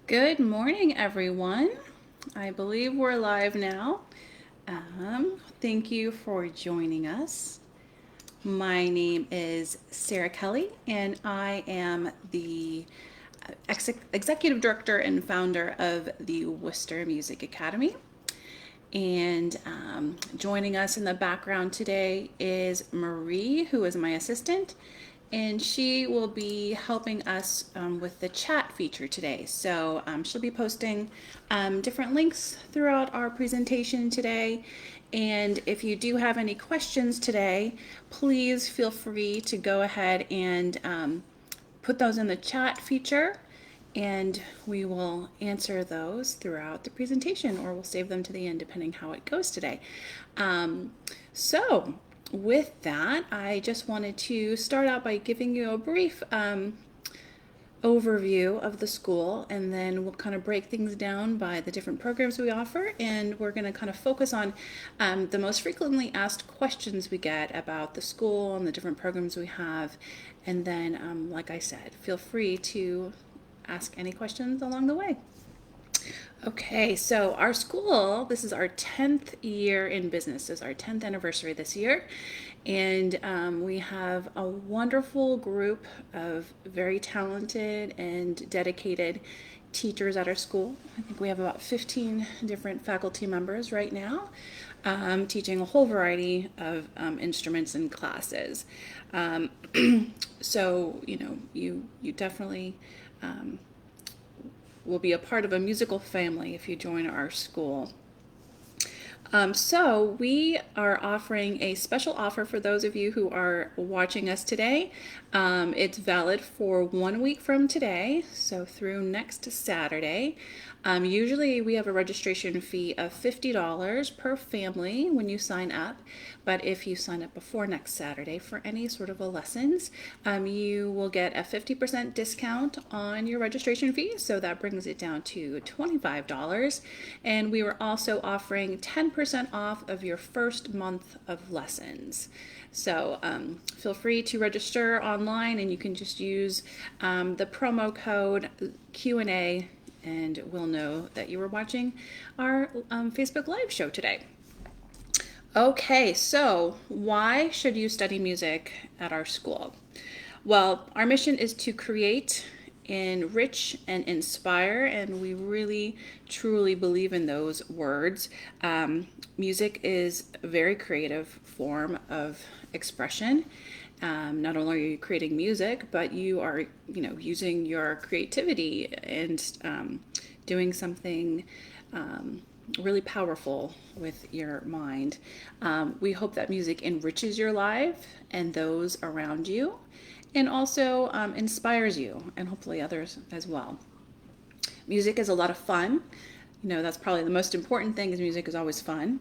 Good morning, everyone. I believe we're live now. Thank you for joining us. My name is Sarah Kelly, and I am the executive director and founder of the Worcester Music Academy. And joining us in the background today is Marie, who is my assistant, and she will be helping us with the chat feature today. So she'll be posting different links throughout our presentation today. And if you do have any questions today, please feel free to go ahead and put those in the chat feature, and we will answer those throughout the presentation, or we'll save them to the end depending how it goes today. So with that, I just wanted to start out by giving you a brief overview of the school, and then we'll kind of break things down by the different programs we offer, and we're going to kind of focus on the most frequently asked questions we get about the school and the different programs we have. And then, like I said, feel free to ask any questions along the way. Okay, so our school, this is our 10th year in business. This is our 10th anniversary this year. And we have a wonderful group of very talented and dedicated teachers at our school. I think we have about 15 different faculty members right now, teaching a whole variety of instruments and classes. So, you definitely will be a part of a musical family if you join our school. So we are offering a special offer for those of you who are watching us today. It's valid for 1 week from today, so through next Saturday. Usually we have a registration fee of $50 per family when you sign up, but if you sign up before next Saturday for any sort of a lessons, you will get a 50% discount on your registration fee, so that brings it down to $25. And we were also offering 10% off of your first month of lessons. So feel free to register online, and you can just use the promo code Q&A, and we'll know that you were watching our Facebook Live show today. Okay, so why should you study music at our school? Well, our mission is to create, enrich, and inspire, and we really truly believe in those words. Music is a very creative form of expression. Not only are you creating music, but you are, using your creativity and doing something really powerful with your mind. We hope that music enriches your life and those around you, and also inspires you and hopefully others as well. Music is a lot of fun. That's probably the most important thing, is music is always fun.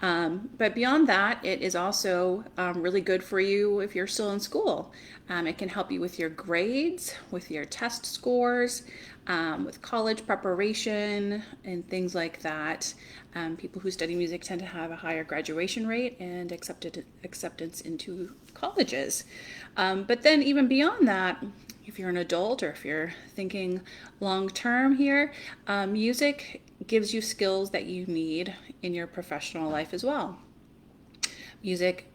But beyond that, it is also really good for you if you're still in school. It can help you with your grades, with your test scores, with college preparation, and things like that. People who study music tend to have a higher graduation rate and acceptance into colleges. But then even beyond that, if you're an adult or if you're thinking long term here, music gives you skills that you need in your professional life as well. Music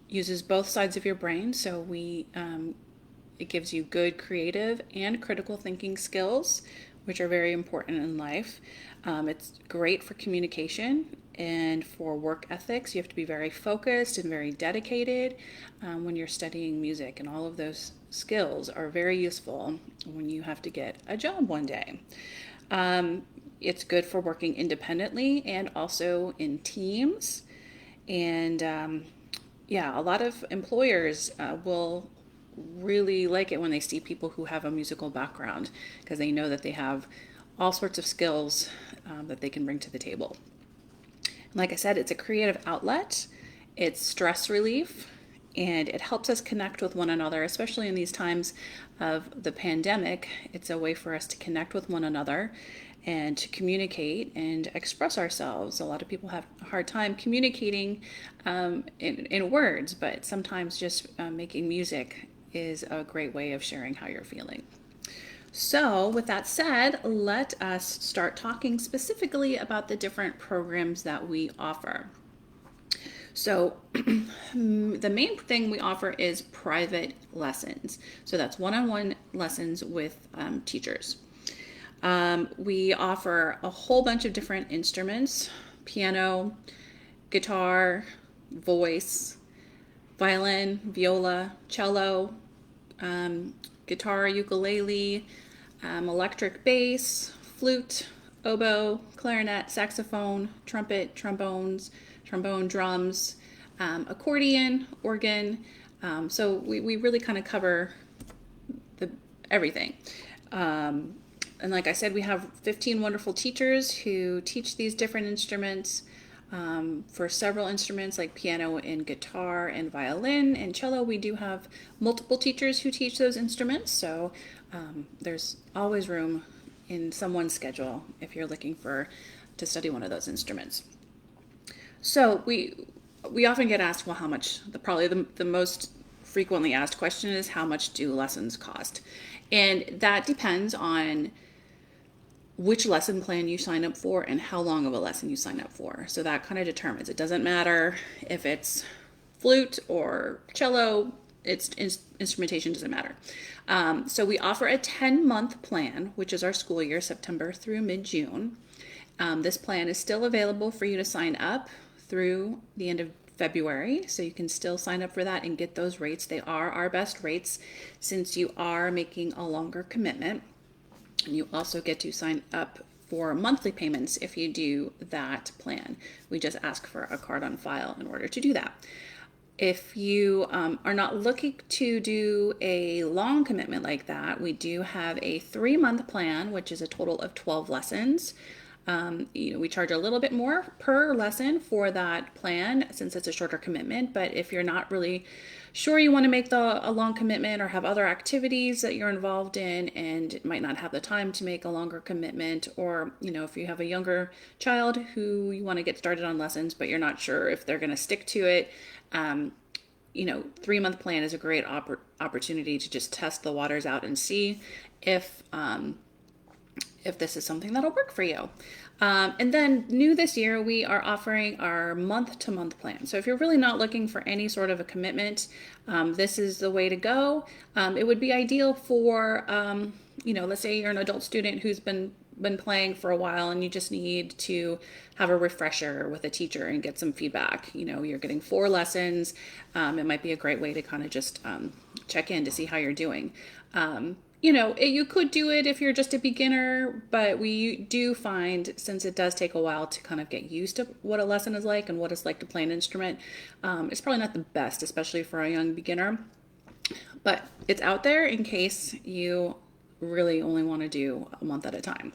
uses both sides of your brain, so it gives you good creative and critical thinking skills, which are very important in life. It's great for communication and for work ethics. You have to be very focused and very dedicated when you're studying music, and all of those skills are very useful when you have to get a job one day. It's good for working independently and also in teams. And a lot of employers will really like it when they see people who have a musical background, because they know that they have all sorts of skills that they can bring to the table. Like I said, it's a creative outlet, it's stress relief, and it helps us connect with one another, especially in these times of the pandemic. It's a way for us to connect with one another and to communicate and express ourselves. A lot of people have a hard time communicating in words, but sometimes just making music is a great way of sharing how you're feeling. So with that said, let us start talking specifically about the different programs that we offer. So the main thing we offer is private lessons. So that's one-on-one lessons with teachers. We offer a whole bunch of different instruments: piano, guitar, voice, violin, viola, cello, guitar, ukulele, electric bass, flute, oboe, clarinet, saxophone, trumpet, trombone, drums, accordion, organ. So we really kind of cover everything. And like I said, we have 15 wonderful teachers who teach these different instruments. For several instruments like piano and guitar and violin and cello, we do have multiple teachers who teach those instruments. So there's always room in someone's schedule if you're looking to study one of those instruments. So we often get asked, well, how much? Probably the most frequently asked question is, how much do lessons cost? And that depends on which lesson plan you sign up for and how long of a lesson you sign up for. So that kind of determines. It doesn't matter if it's flute or cello, instrumentation doesn't matter. So we offer a 10-month plan, which is our school year, September through mid-June. This plan is still available for you to sign up through the end of February, so you can still sign up for that and get those rates. They are our best rates since you are making a longer commitment. And you also get to sign up for monthly payments if you do that plan. We just ask for a card on file in order to do that. If you are not looking to do a long commitment like that, we do have a 3-month plan, which is a total of 12 lessons. We charge a little bit more per lesson for that plan since it's a shorter commitment. But if you're not really sure you want to make a long commitment or have other activities that you're involved in and might not have the time to make a longer commitment, or if you have a younger child who you want to get started on lessons but you're not sure if they're going to stick to it, 3-month plan is a great opportunity to just test the waters out and see if this is something that'll work for you. And then new this year, we are offering our month-to-month plan. So if you're really not looking for any sort of a commitment, this is the way to go. It would be ideal for, let's say you're an adult student who's been playing for a while and you just need to have a refresher with a teacher and get some feedback. You're getting 4 lessons. It might be a great way to kind of just check in to see how you're doing. You could do it if you're just a beginner, but we do find, since it does take a while to kind of get used to what a lesson is like and what it's like to play an instrument, it's probably not the best, especially for a young beginner. But it's out there in case you really only want to do a month at a time.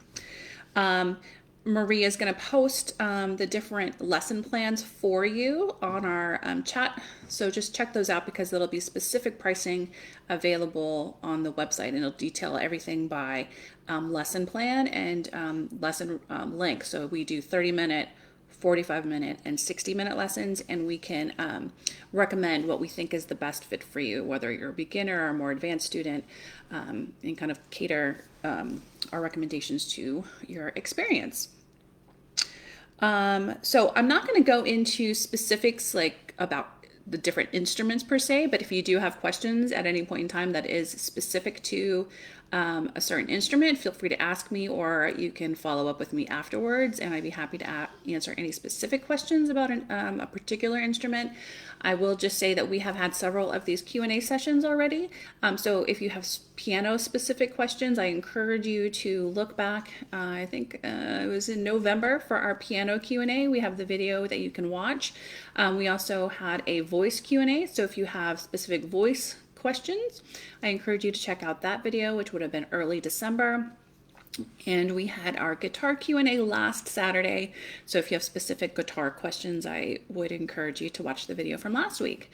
Maria is going to post the different lesson plans for you on our chat. So just check those out because there'll be specific pricing available on the website, and it'll detail everything by lesson plan and lesson length. So we do 30-minute, 45-minute, and 60-minute lessons, and we can recommend what we think is the best fit for you, whether you're a beginner or a more advanced student, and kind of cater our recommendations to your experience. So I'm not going to go into specifics like about the different instruments per se, but if you do have questions at any point in time that is specific to a certain instrument, feel free to ask me, or you can follow up with me afterwards, and I'd be happy to answer any specific questions about a particular instrument. I will just say that we have had several of these Q&A sessions already. So if you have piano specific questions, I encourage you to look back. I think it was in November for our piano Q&A. We have the video that you can watch. We also had a voice Q&A. So if you have specific voice questions, I encourage you to check out that video, which would have been early December. And we had our guitar Q&A last Saturday. So if you have specific guitar questions, I would encourage you to watch the video from last week.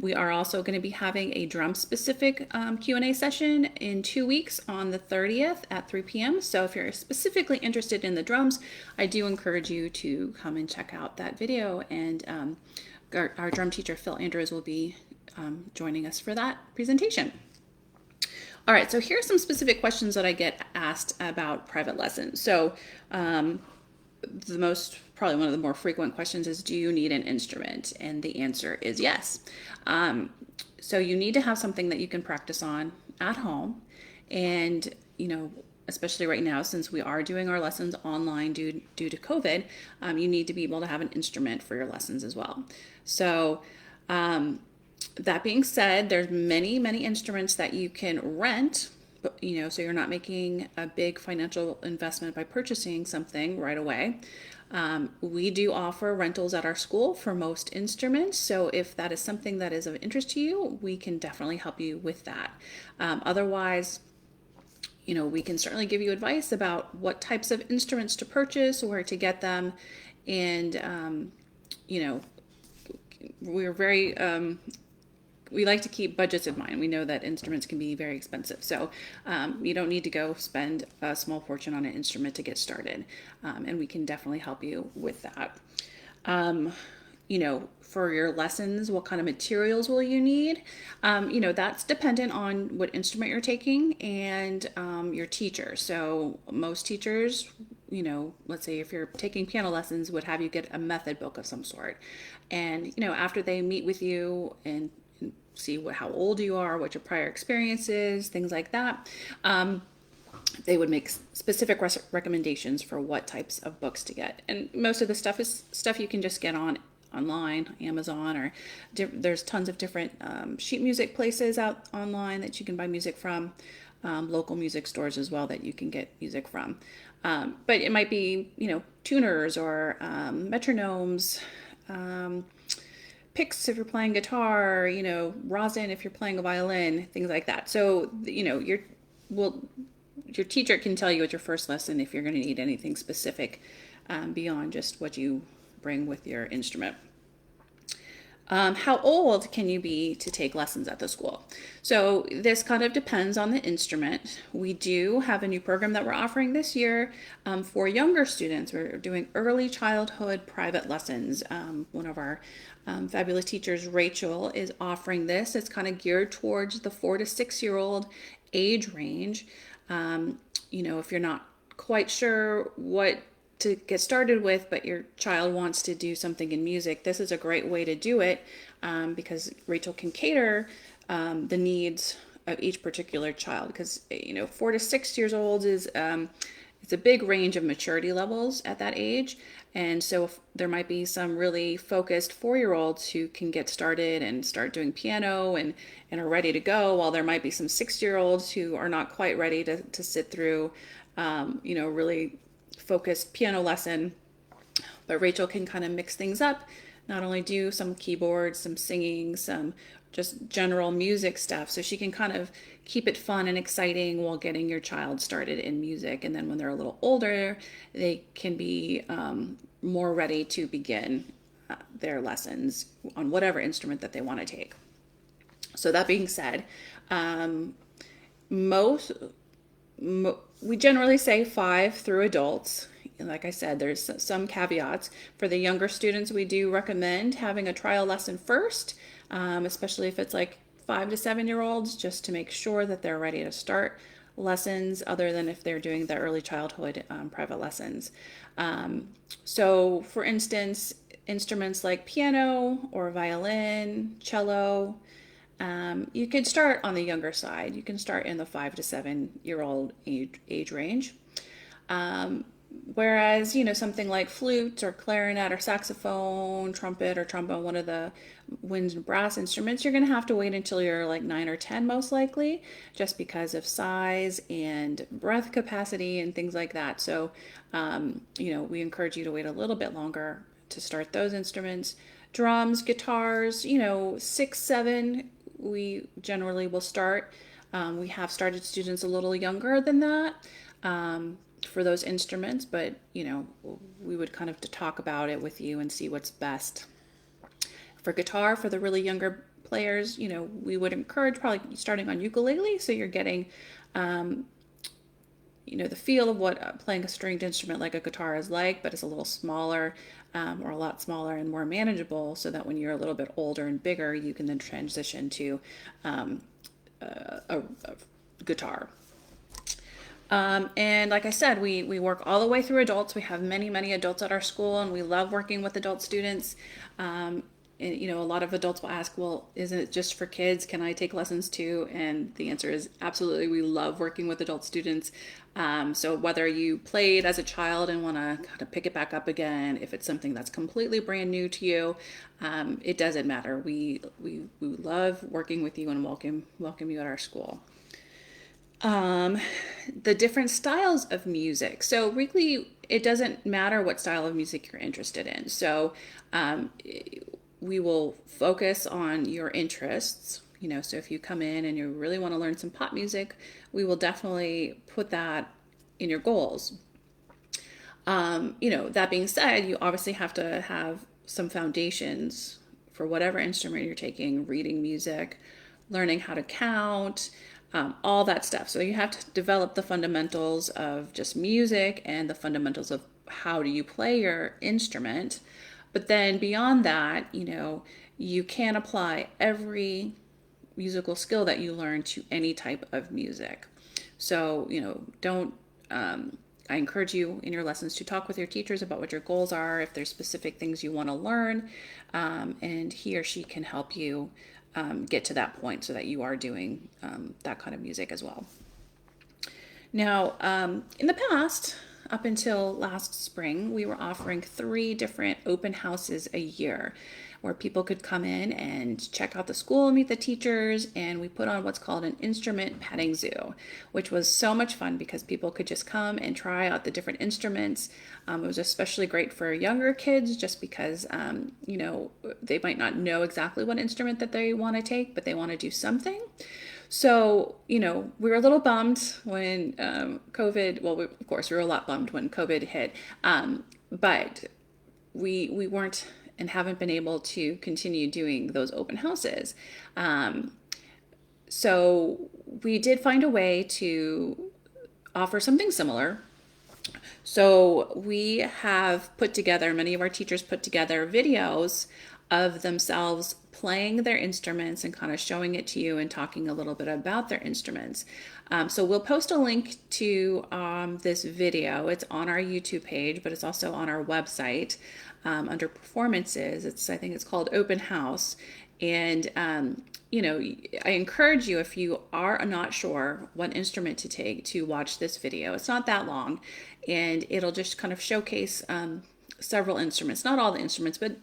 We are also going to be having a drum specific Q&A session in 2 weeks on the 30th at 3 p.m. So if you're specifically interested in the drums, I do encourage you to come and check out that video. And our drum teacher, Phil Andrews, will be joining us for that presentation. All right, so here are some specific questions that I get asked about private lessons. So, the most, probably one of the more frequent questions is, do you need an instrument? And the answer is yes. So you need to have something that you can practice on at home. And, especially right now, since we are doing our lessons online due to COVID, you need to be able to have an instrument for your lessons as well. So, that being said, there's many instruments that you can rent, so you're not making a big financial investment by purchasing something right away. We do offer rentals at our school for most instruments, so if that is something that is of interest to you, we can definitely help you with that. Otherwise, we can certainly give you advice about what types of instruments to purchase, where to get them, and we're very we like to keep budgets in mind. We know that instruments can be very expensive, so you don't need to go spend a small fortune on an instrument to get started, and we can definitely help you with that. For your lessons, what kind of materials will you need? That's dependent on what instrument you're taking and your teacher. So most teachers, let's say if you're taking piano lessons, would have you get a method book of some sort. And, after they meet with you and see how old you are, what your prior experience is, things like that, they would make specific recommendations for what types of books to get. And most of the stuff is stuff you can just get online, Amazon, or there's tons of different sheet music places out online that you can buy music from, local music stores as well that you can get music from. But it might be, tuners or metronomes, picks if you're playing guitar, rosin if you're playing a violin, things like that. So, your teacher can tell you at your first lesson if you're going to need anything specific beyond just what you bring with your instrument. How old can you be to take lessons at the school? So this kind of depends on the instrument. We do have a new program that we're offering this year for younger students. We're doing early childhood private lessons. One of our fabulous teachers, Rachel, is offering this. It's kind of geared towards the 4 to 6 year old age range. If you're not quite sure what to get started with, but your child wants to do something in music, this is a great way to do it because Rachel can cater the needs of each particular child. Because 4 to 6 years old is it's a big range of maturity levels at that age, and so if there might be some really focused 4-year-olds who can get started and start doing piano and are ready to go, while there might be some 6-year-olds who are not quite ready to sit through really focused piano lesson. But Rachel can kind of mix things up, not only do some keyboards, some singing, some just general music stuff, so she can kind of keep it fun and exciting while getting your child started in music. And then when they're a little older, they can be more ready to begin their lessons on whatever instrument that they want to take. So that being said, we generally say 5 through adults. Like I said, there's some caveats. For the younger students, we do recommend having a trial lesson first, especially if it's like 5 to 7-year-olds, just to make sure that they're ready to start lessons, other than if they're doing the early childhood private lessons. So for instance, instruments like piano or violin, cello, you could start on the younger side. You can start in the 5 to 7-year-old age range. Whereas, something like flute or clarinet or saxophone, trumpet or trombone, one of the wind and brass instruments, you're going to have to wait until you're like 9 or 10 most likely, just because of size and breath capacity and things like that. So, we encourage you to wait a little bit longer to start those instruments. Drums, guitars, 6, 7, we generally will start. We have started students a little younger than that for those instruments, but we would kind of to talk about it with you and see what's best. For guitar, for the really younger players, we would encourage probably starting on ukulele, so you're getting the feel of what playing a stringed instrument like a guitar is like, but it's a little smaller, or a lot smaller and more manageable, so that when you're a little bit older and bigger, you can then transition to a guitar. And like I said, we work all the way through adults. We have many adults at our school, and we love working with adult students. And, you know, a lot of adults will ask, well, isn't it just for kids? Can I take lessons too? And the answer is absolutely. We love working with adult students. So whether you played as a child and want to kind of pick it back up again, if it's something that's completely brand new to you, it doesn't matter. We love working with you and welcome you at our school. The different styles of music. So really, it doesn't matter what style of music you're interested in. So we will focus on your interests. You know, so if you come in and you really want to learn some pop music, we will definitely put that in your goals. You know, that being said, you obviously have to have some foundations for whatever instrument you're taking, reading music, learning how to count, all that stuff. So you have to develop the fundamentals of just music and the fundamentals of how do you play your instrument. But then beyond that, you know, you can apply every musical skill that you learn to any type of music. So, you know, I encourage you in your lessons to talk with your teachers about what your goals are, if there's specific things you want to learn, and he or she can help you get to that point so that you are doing that kind of music as well. Now, in the past, up until last spring, we were offering 3 different open houses a year where people could come in and check out the school, meet the teachers, and we put on what's called an instrument petting zoo, which was so much fun because people could just come and try out the different instruments. It was especially great for younger kids just because, you know, they might not know exactly what instrument that they want to take, but they want to do something. So, you know, we were a little bummed when COVID, well, of course, we were a lot bummed when COVID hit, but we weren't and haven't been able to continue doing those open houses. So we did find a way to offer something similar. So we have put together, many of our teachers put together videos of themselves playing their instruments and kind of showing it to you and talking a little bit about their instruments. So we'll post a link to this video. It's on our YouTube page, but it's also on our website under performances. I think it's called Open House. And, you know, I encourage you, if you are not sure what instrument to take, to watch this video. It's not that long, and it'll just kind of showcase several instruments, not all the instruments, but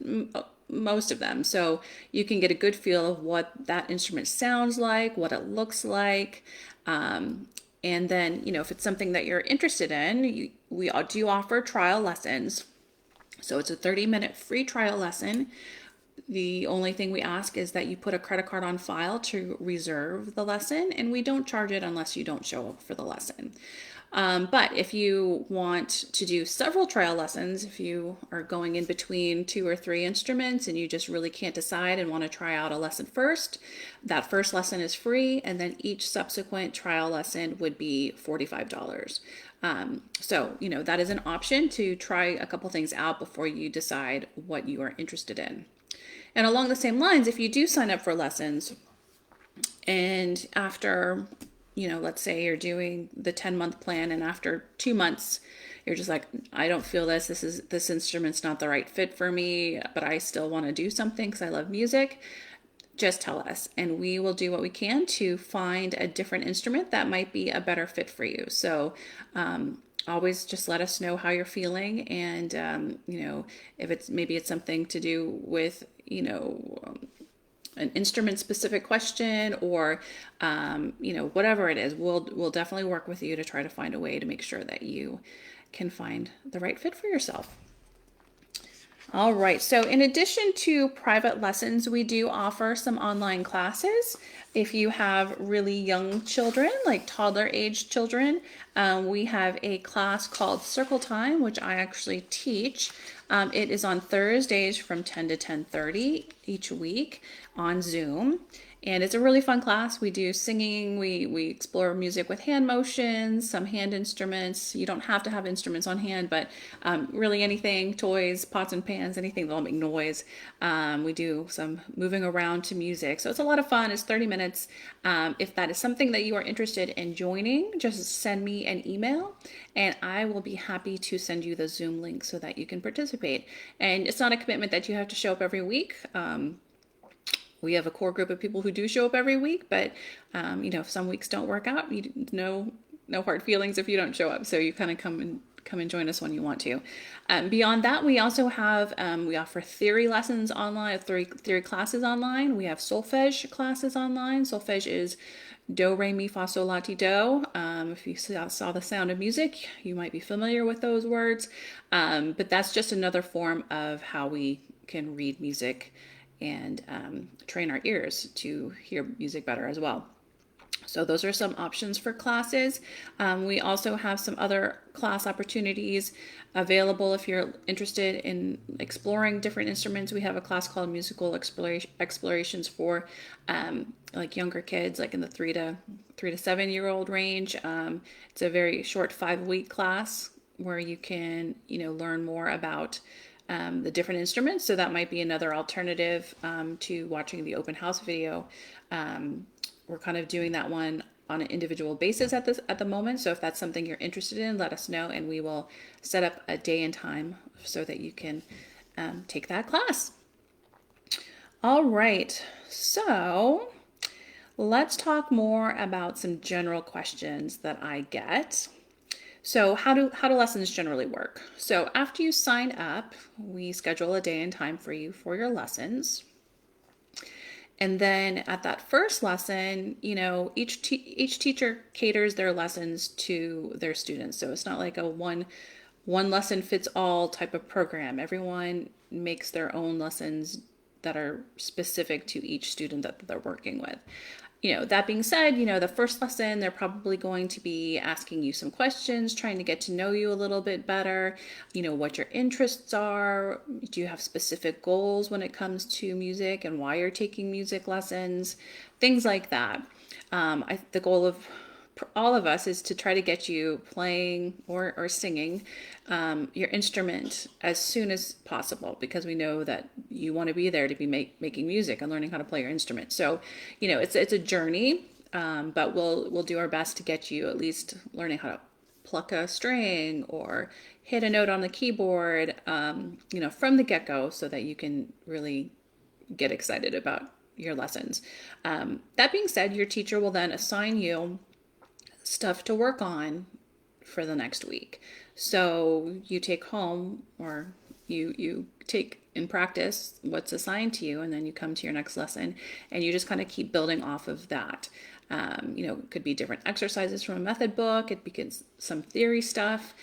most of them. So you can get a good feel of what that instrument sounds like, what it looks like. And then, you know, if it's something that you're interested in, we do offer trial lessons. So it's a 30-minute free trial lesson. The only thing we ask is that you put a credit card on file to reserve the lesson, and we don't charge it unless you don't show up for the lesson. But if you want to do several trial lessons, if you are going in between 2 or 3 instruments and you just really can't decide and want to try out a lesson first, that first lesson is free, and then each subsequent trial lesson would be $45. So, you know, that is an option to try a couple things out before you decide what you are interested in. And along the same lines, if you do sign up for lessons and after, you know, let's say you're doing the 10-month plan and after 2 months, you're just like, I don't feel this instrument's not the right fit for me, but I still want to do something because I love music, just tell us and we will do what we can to find a different instrument that might be a better fit for you. So always just let us know how you're feeling, and you know, if it's something to do with, you know, an instrument specific question, or you know, whatever it is, we'll definitely work with you to try to find a way to make sure that you can find the right fit for yourself. All right, so in addition to private lessons, we do offer some online classes. If you have really young children, like toddler age children, we have a class called Circle Time, which I actually teach. It is on Thursdays from 10 to 10:30 each week on Zoom. And it's a really fun class. We do singing, we explore music with hand motions, some hand instruments. You don't have to have instruments on hand, but really anything, toys, pots and pans, anything that'll make noise. We do some moving around to music. So it's a lot of fun. It's 30 minutes. If that is something that you are interested in joining, just send me an email and I will be happy to send you the Zoom link so that you can participate. And it's not a commitment that you have to show up every week. We have a core group of people who do show up every week, but if some weeks don't work out, no hard feelings if you don't show up. So you kind of come and join us when you want to. Beyond that, we also have we offer theory lessons online, theory classes online. We have solfege classes online. Solfege is do, re, mi, fa, sol, la, ti, do. If you saw The Sound of Music, you might be familiar with those words. But that's just another form of how we can read music and train our ears to hear music better as well. So those are some options for classes. We also have some other class opportunities available if you're interested in exploring different instruments. We have a class called Musical Explorations for like younger kids, like in the 3 to 7 year old range. It's a very short 5-week class where you can learn more about the different instruments. So that might be another alternative to watching the open house video. We're kind of doing that one on an individual basis at the moment. So if that's something you're interested in, let us know and we will set up a day and time so that you can take that class. All right, so let's talk more about some general questions that I get. So how do lessons generally work? So after you sign up, we schedule a day and time for you for your lessons. And then at that first lesson, each teacher caters their lessons to their students. So it's not like a one lesson fits all type of program. Everyone makes their own lessons that are specific to each student that they're working with. That being said, the first lesson, they're probably going to be asking you some questions, trying to get to know you a little bit better, what your interests are. Do you have specific goals when it comes to music and why you're taking music lessons? Things like that. The goal of all of us is to try to get you playing or singing your instrument as soon as possible, because we know that you want to be there to be making music and learning how to play your instrument. So, it's a journey, but we'll do our best to get you at least learning how to pluck a string or hit a note on the keyboard, from the get-go, so that you can really get excited about your lessons. That being said, your teacher will then assign you stuff to work on for the next week. So you take home, or you take in practice what's assigned to you, and then you come to your next lesson and you just kind of keep building off of that. It could be different exercises from a method book. It begins some theory stuff.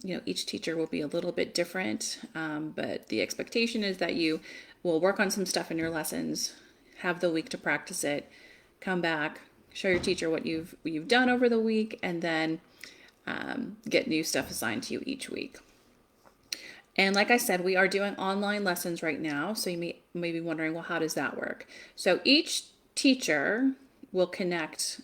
Each teacher will be a little bit different, but the expectation is that you will work on some stuff in your lessons, have the week to practice it, come back, show your teacher what you've done over the week, and then get new stuff assigned to you each week. And like I said, we are doing online lessons right now. So you may be wondering, well, how does that work? So each teacher will connect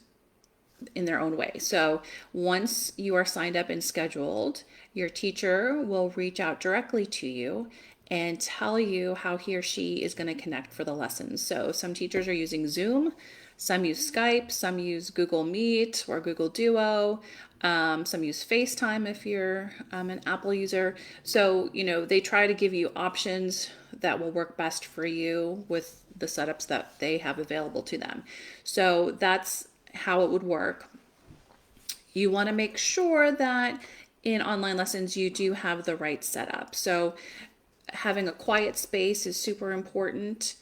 in their own way. So once you are signed up and scheduled, your teacher will reach out directly to you and tell you how he or she is going to connect for the lessons. So some teachers are using Zoom, some use Skype, some use Google Meet or Google Duo, some use FaceTime if you're an Apple user. So, they try to give you options that will work best for you with the setups that they have available to them. So that's how it would work. You want to make sure that in online lessons you do have the right setup. So having a quiet space is super important.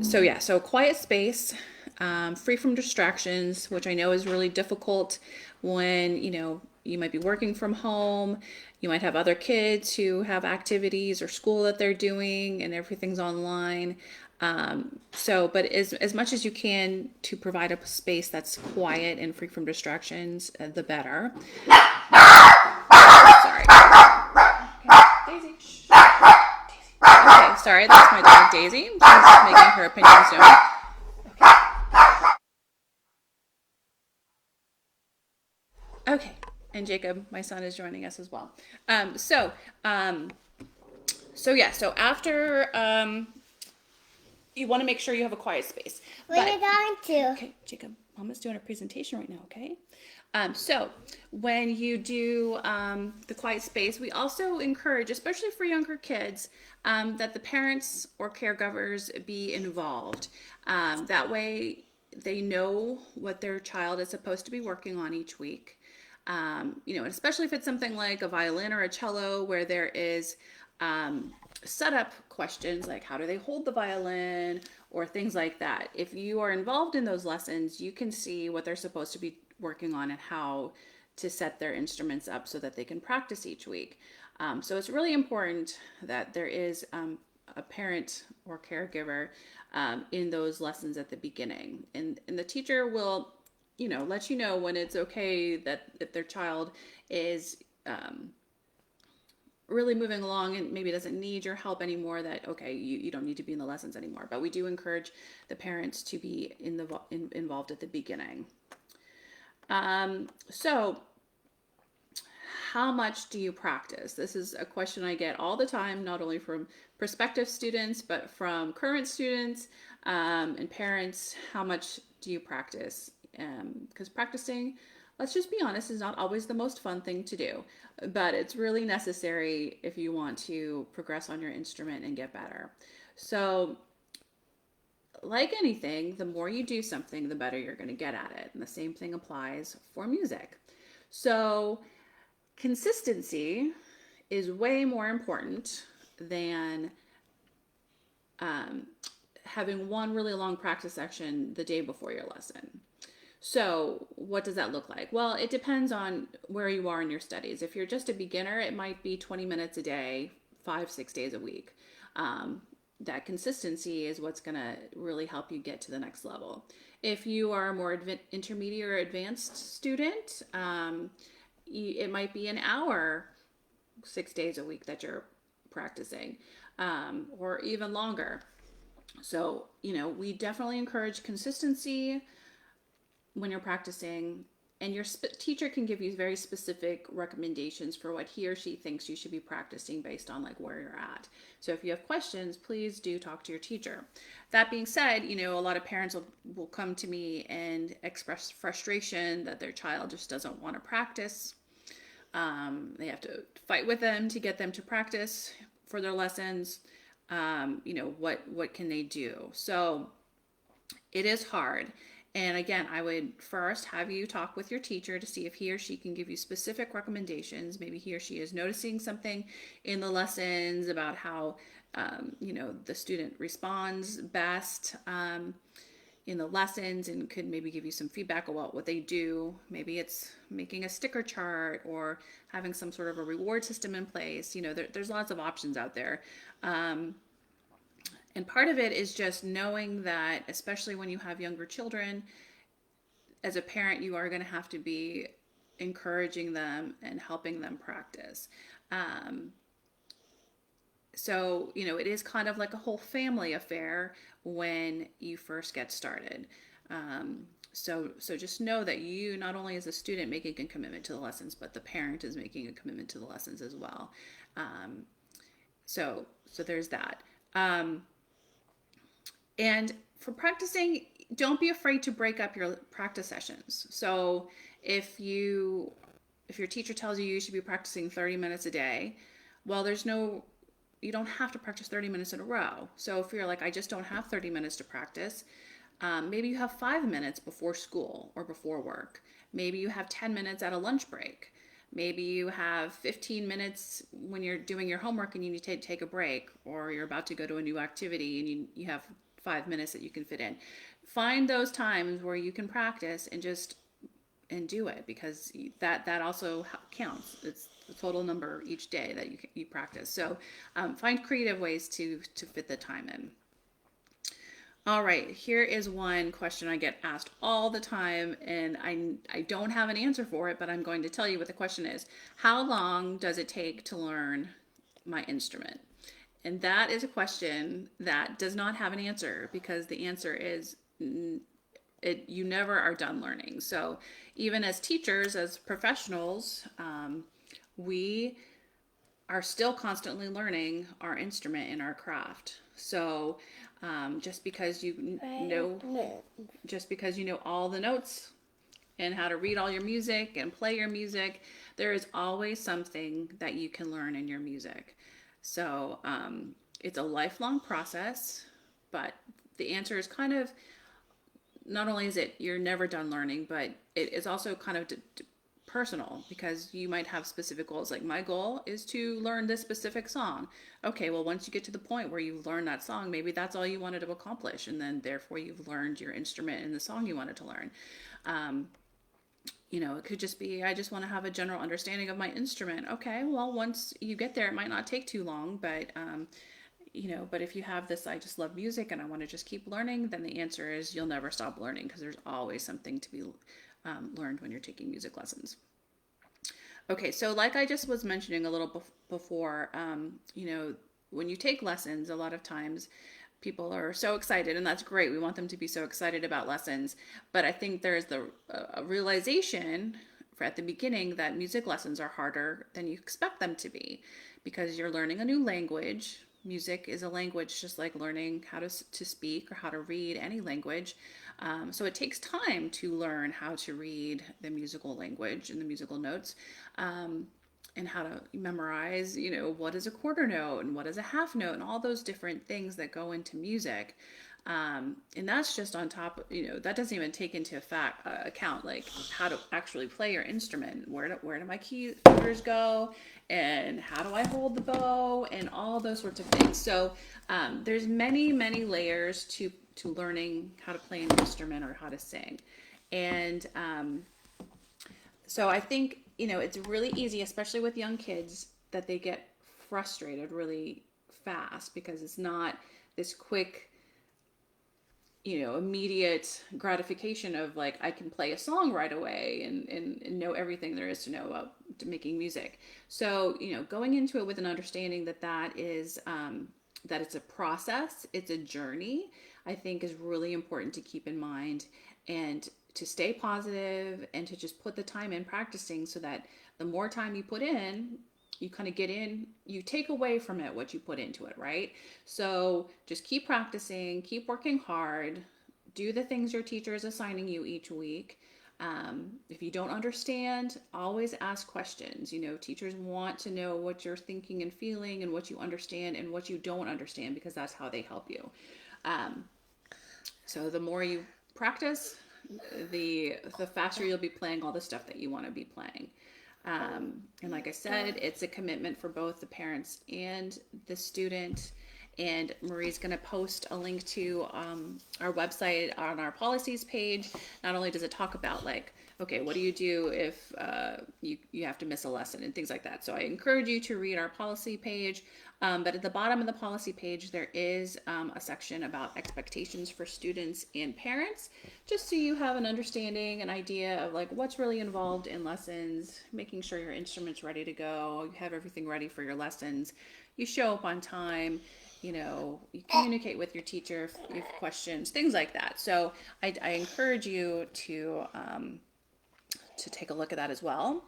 So quiet space, free from distractions, which I know is really difficult when, you might be working from home. You might have other kids who have activities or school that they're doing and everything's online. But as much as you can to provide a space that's quiet and free from distractions, the better. Sorry. Okay, Daisy. Okay, sorry, that's my dog Daisy. She's making her opinions known. Okay, and Jacob, my son, is joining us as well. Um, so, um, so after you want to make sure you have a quiet space. Where are you going to? Okay, Jacob, Mama's doing a presentation right now. Okay. So when you do the quiet space, we also encourage, especially for younger kids, that the parents or caregivers be involved. That way, they know what their child is supposed to be working on each week. Especially if it's something like a violin or a cello where there is setup questions like how do they hold the violin or things like that. If you are involved in those lessons, you can see what they're supposed to be working on and how to set their instruments up so that they can practice each week. So it's really important that there is a parent or caregiver in those lessons at the beginning. And the teacher will let you know when it's okay that if their child is really moving along and maybe doesn't need your help anymore, that okay, you don't need to be in the lessons anymore. But we do encourage the parents to be involved at the beginning. So how much do you practice? This is a question I get all the time, not only from prospective students, but from current students and parents. How much do you practice? Because practicing, let's just be honest, is not always the most fun thing to do, but it's really necessary if you want to progress on your instrument and get better. So, like anything, the more you do something, the better you're going to get at it. And the same thing applies for music. So, consistency is way more important than having one really long practice section the day before your lesson. So, what does that look like? Well, it depends on where you are in your studies. If you're just a beginner, it might be 20 minutes a day, 5, 6 days a week. That consistency is what's going to really help you get to the next level. If you are a more intermediate or advanced student, it might be an hour 6 days a week that you're practicing, or even longer. So, we definitely encourage consistency when you're practicing, and your teacher can give you very specific recommendations for what he or she thinks you should be practicing based on like where you're at. So if you have questions, please do talk to your teacher. That being said, a lot of parents will come to me and express frustration that their child just doesn't want to practice. They have to fight with them to get them to practice for their lessons. What can they do? So it is hard. And again, I would first have you talk with your teacher to see if he or she can give you specific recommendations. Maybe he or she is noticing something in the lessons about how, the student responds best in the lessons and could maybe give you some feedback about what they do. Maybe it's making a sticker chart or having some sort of a reward system in place. There's lots of options out there. And part of it is just knowing that, especially when you have younger children, as a parent, you are going to have to be encouraging them and helping them practice. So, it is kind of like a whole family affair when you first get started. So just know that you, not only as a student making a commitment to the lessons, but the parent is making a commitment to the lessons as well. So there's that. And for practicing, don't be afraid to break up your practice sessions. So if your teacher tells you should be practicing 30 minutes a day, well, you don't have to practice 30 minutes in a row. So if you're like, I just don't have 30 minutes to practice, maybe you have 5 minutes before school or before work. Maybe you have 10 minutes at a lunch break. Maybe you have 15 minutes when you're doing your homework and you need to take a break, or you're about to go to a new activity and you have 5 minutes that you can fit in. Find those times where you can practice and do it, because that also counts. It's the total number each day that you practice. So find creative ways to fit the time in. All right, here is one question I get asked all the time, and I don't have an answer for it, but I'm going to tell you what the question is. How long does it take to learn my instrument? And that is a question that does not have an answer, because the answer is you never are done learning. So even as teachers, as professionals, we are still constantly learning our instrument and our craft. So just because you know all the notes and how to read all your music and play your music, there is always something that you can learn in your music. So it's a lifelong process, but the answer is kind of, not only is it you're never done learning, but it is also kind of personal, because you might have specific goals. Like, my goal is to learn this specific song. Okay, well, once you get to the point where you learn that song, maybe that's all you wanted to accomplish, and then therefore you've learned your instrument and the song you wanted to learn. It could just be, I just want to have a general understanding of my instrument. Okay, well, once you get there, it might not take too long, but but if you have this, I just love music and I want to just keep learning, then the answer is you'll never stop learning, because there's always something to be learned when you're taking music lessons. Okay, so like I just was mentioning a little before, when you take lessons, a lot of times people are so excited, and that's great. We want them to be so excited about lessons. But I think there's the realization at the beginning that music lessons are harder than you expect them to be, because you're learning a new language. Music is a language, just like learning how to speak or how to read any language. So it takes time to learn how to read the musical language and the musical notes. And how to memorize, what is a quarter note and what is a half note and all those different things that go into music. And that's just on top, that doesn't even take into account like how to actually play your instrument. Where do my key fingers go, and how do I hold the bow, and all those sorts of things. So there's many, many layers to learning how to play an instrument or how to sing. And so I think, it's really easy, especially with young kids, that they get frustrated really fast, because it's not this quick, immediate gratification of like, I can play a song right away and know everything there is to know about making music. So, going into it with an understanding that is, that it's a process, it's a journey, I think is really important to keep in mind, and to stay positive and to just put the time in practicing, so that the more time you put in, you kind of get in, you take away from it what you put into it, right? So just keep practicing, keep working hard, do the things your teacher is assigning you each week. If you don't understand, always ask questions. Teachers want to know what you're thinking and feeling, and what you understand and what you don't understand, because that's how they help you. So the more you practice, the faster you'll be playing all the stuff that you want to be playing. And like I said, it's a commitment for both the parents and the student. And Marie's going to post a link to our website on our policies page. Not only does it talk about like, okay, what do you do if you have to miss a lesson and things like that. So I encourage you to read our policy page. But at the bottom of the policy page, there is a section about expectations for students and parents, just so you have an understanding, an idea of like what's really involved in lessons, making sure your instrument's ready to go, you have everything ready for your lessons, you show up on time, you communicate with your teacher if you have questions, things like that. So I encourage you to take a look at that as well.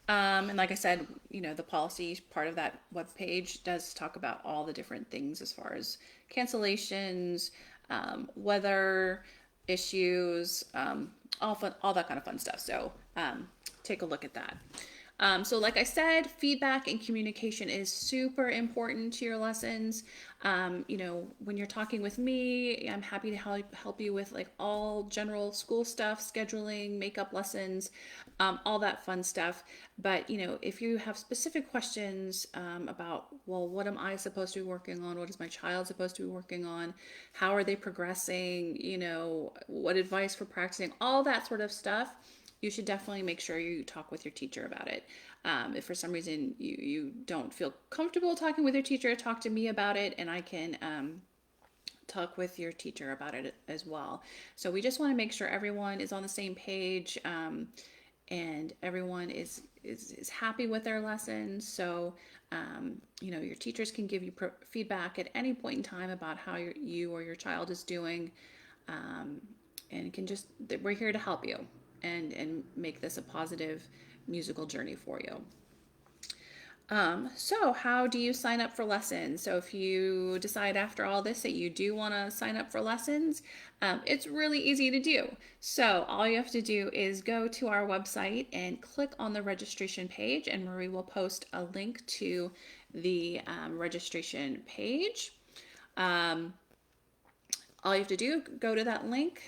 And like I said, the policy part of that web page does talk about all the different things as far as cancellations, weather issues, all that kind of fun stuff. So take a look at that. So like I said, feedback and communication is super important to your lessons. When you're talking with me, I'm happy to help you with like all general school stuff, scheduling, makeup lessons, all that fun stuff. But, if you have specific questions about, well, what am I supposed to be working on? What is my child supposed to be working on? How are they progressing? What advice for practicing? All that sort of stuff. You should definitely make sure you talk with your teacher about it. If for some reason you don't feel comfortable talking with your teacher, talk to me about it, and I can talk with your teacher about it as well. So we just want to make sure everyone is on the same page, and everyone is is happy with their lessons. So, your teachers can give you feedback at any point in time about how you or your child is doing, and we're here to help you and make this a positive musical journey for you. So how do you sign up for lessons? So if you decide after all this that you do want to sign up for lessons, it's really easy to do. So all you have to do is go to our website and click on the registration page, and Marie will post a link to the registration page. All you have to do, go to that link,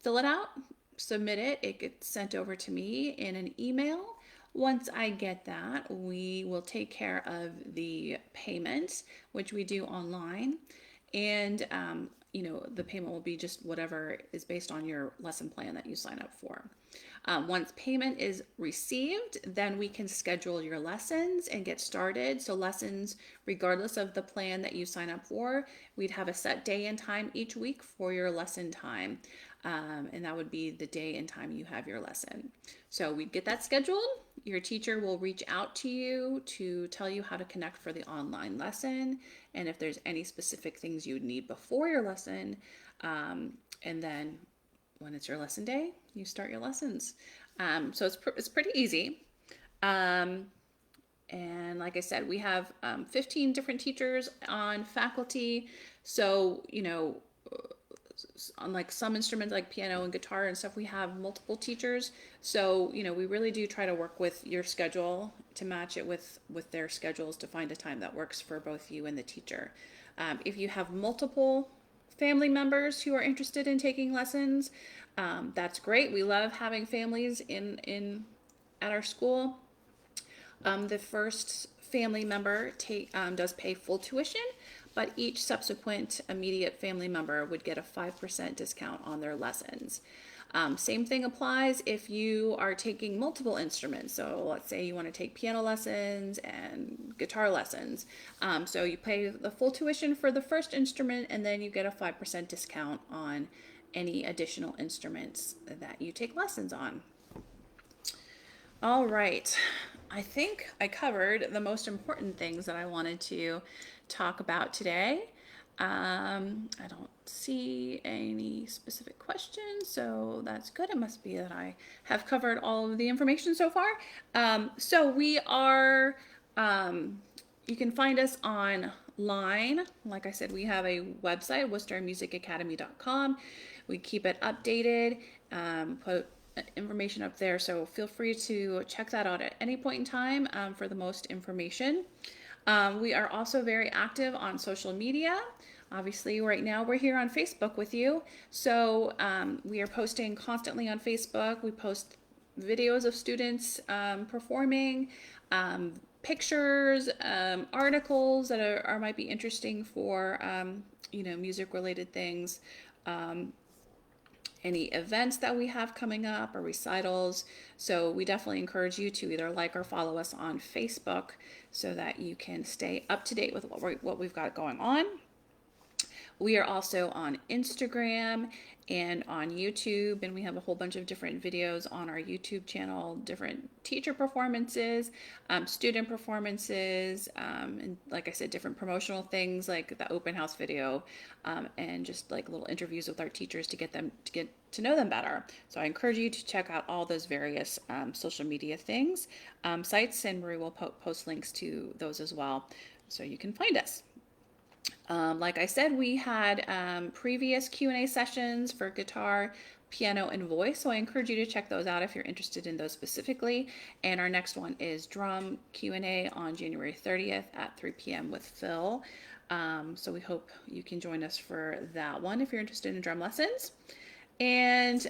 fill it out, submit it. It gets sent over to me in an email. Once I get that, we will take care of the payment, which we do online. And, the payment will be just whatever is based on your lesson plan that you sign up for. Once payment is received, then we can schedule your lessons and get started. So lessons, regardless of the plan that you sign up for, we'd have a set day and time each week for your lesson time. And that would be the day and time you have your lesson. So we get that scheduled. Your teacher will reach out to you to tell you how to connect for the online lesson, and if there's any specific things you would need before your lesson. And then when it's your lesson day, you start your lessons. So it's pretty easy. And like I said, we have 15 different teachers on faculty. So, on like some instruments like piano and guitar and stuff, we have multiple teachers. So, we really do try to work with your schedule to match it with their schedules to find a time that works for both you and the teacher. If you have multiple family members who are interested in taking lessons, that's great. We love having families at our school. The first family member does pay full tuition, but each subsequent immediate family member would get a 5% discount on their lessons. Same thing applies if you are taking multiple instruments. So let's say you want to take piano lessons and guitar lessons. So you pay the full tuition for the first instrument, and then you get a 5% discount on any additional instruments that you take lessons on. All right. I think I covered the most important things that I wanted to talk about today. I don't see any specific questions, so that's good. It must be that I have covered all of the information so far. So we are, you can find us online. Like I said, we have a website, WorcesterMusicAcademy.com. We keep it updated, put information up there, so feel free to check that out at any point in time for the most information. We are also very active on social media. Obviously, right now we're here on Facebook with you, so we are posting constantly on Facebook. We post videos of students performing, pictures, articles that might be interesting for music-related things. Any events that we have coming up or recitals. So we definitely encourage you to either like or follow us on Facebook so that you can stay up to date with what we've got going on. We are also on Instagram and on YouTube, and we have a whole bunch of different videos on our YouTube channel, different teacher performances, student performances, and like I said, different promotional things like the open house video, and just like little interviews with our teachers to get to know them better. So I encourage you to check out all those various social media sites, and Marie will post links to those as well, so you can find us. Like I said, we had previous Q&A sessions for guitar, piano, and voice, so I encourage you to check those out if you're interested in those specifically. And our next one is drum Q&A on January 30th at 3 p.m. with Phil. So we hope you can join us for that one if you're interested in drum lessons. And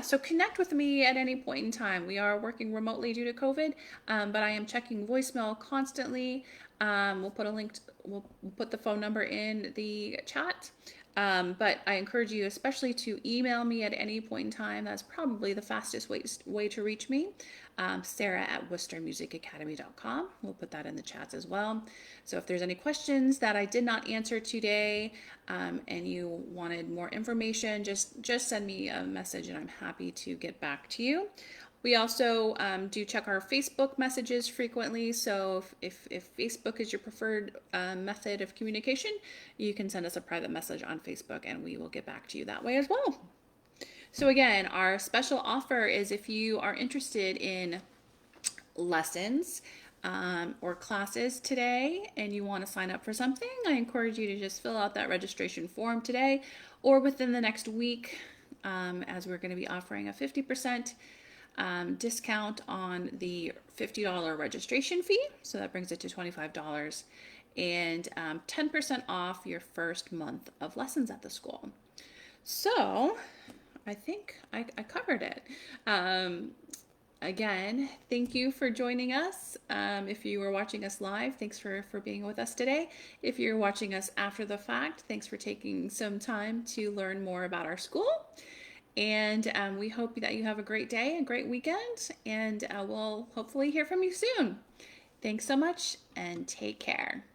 so connect with me at any point in time. We are working remotely due to COVID, but I am checking voicemail constantly. We'll put the phone number in the chat. But I encourage you especially to email me at any point in time. That's probably the fastest way to reach me. Sarah at WorcesterMusicAcademy.com. We'll put that in the chats as well. So if there's any questions that I did not answer today, and you wanted more information, just send me a message and I'm happy to get back to you. We also do check our Facebook messages frequently. So if Facebook is your preferred method of communication, you can send us a private message on Facebook and we will get back to you that way as well. So again, our special offer is if you are interested in lessons or classes today and you want to sign up for something, I encourage you to just fill out that registration form today or within the next week, as we're going to be offering a 50% discount on the $50 registration fee. So that brings it to $25 and 10% off your first month of lessons at the school. So I think I covered it. Again, thank you for joining us. If you were watching us live, thanks for being with us today. If you're watching us after the fact, thanks for taking some time to learn more about our school. And we hope that you have a great day, a great weekend, and we'll hopefully hear from you soon. Thanks so much and take care.